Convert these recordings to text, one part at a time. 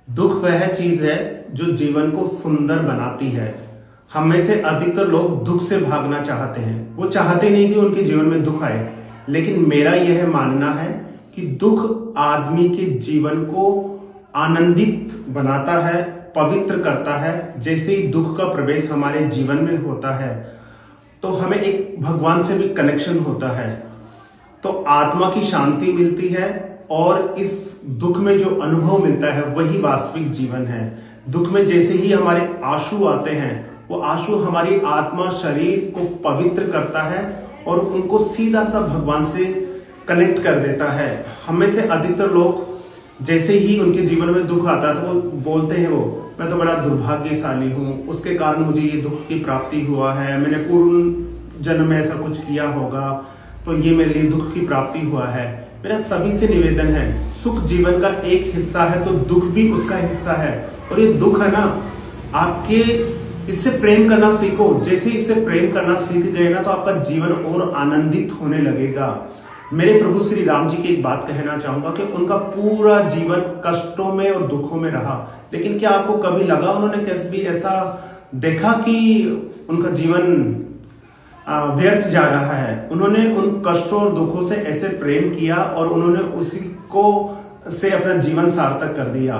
दुख वह चीज है जो जीवन को सुंदर बनाती है। हम में से अधिकतर लोग दुख से भागना चाहते हैं। वो चाहते नहीं कि उनके जीवन में दुख आए, लेकिन मेरा यह मानना है कि दुख आदमी के जीवन को आनंदित बनाता है, पवित्र करता है। जैसे ही दुख का प्रवेश हमारे जीवन में होता है तो हमें एक भगवान से भी कनेक्शन होता है, तो आत्मा की शांति मिलती है और इस दुख में जो अनुभव मिलता है वही वास्तविक जीवन है। दुख में जैसे ही हमारे आंसू आते हैं, वो आंसू हमारी आत्मा शरीर को पवित्र करता है और उनको सीधा सा भगवान से कनेक्ट कर देता है। हम में से अधिकतर लोग जैसे ही उनके जीवन में दुख आता है तो वो बोलते हैं, वो मैं तो बड़ा दुर्भाग्यशाली हूँ, उसके कारण मुझे ये दुख की प्राप्ति हुआ है, मैंने पूर्व जन्म में ऐसा कुछ किया होगा तो ये मेरे लिए दुख की प्राप्ति हुआ है। मेरा सभी से निवेदन है, सुख जीवन का एक हिस्सा है तो दुख भी उसका हिस्सा है। और ये दुख है ना, आपके इससे प्रेम करना सीखो। जैसे इससे प्रेम करना सीख गए ना तो आपका जीवन और आनंदित होने लगेगा। मेरे प्रभु श्री राम जी की एक बात कहना चाहूंगा कि उनका पूरा जीवन कष्टों में और दुखों में रहा, लेकिन क्या आपको कभी लगा उन्होंने कैसे भी ऐसा देखा कि उनका जीवन व्यर्थ जा रहा है? उन्होंने उन कष्टों और दुखों से ऐसे प्रेम किया और उन्होंने उसी को से अपना जीवन सार्थक कर दिया।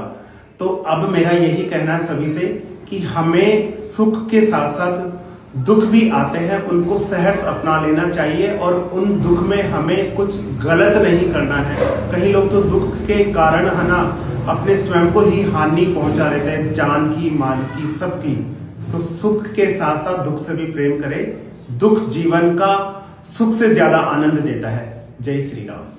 तो अब मेरा यही कहना है सभी से कि हमें सुख के साथ साथ दुख भी आते हैं, उनको सहर्ष अपना लेना चाहिए और उन दुख में हमें कुछ गलत नहीं करना है। कई लोग तो दुख के कारण है ना अपने स्वयं को ही हानि पहुंचा लेते हैं, जान की, माल की, सबकी। तो सुख के साथ साथ दुख से भी प्रेम करें। दुख जीवन का सुख से ज्यादा आनंद देता है। जय श्री राम।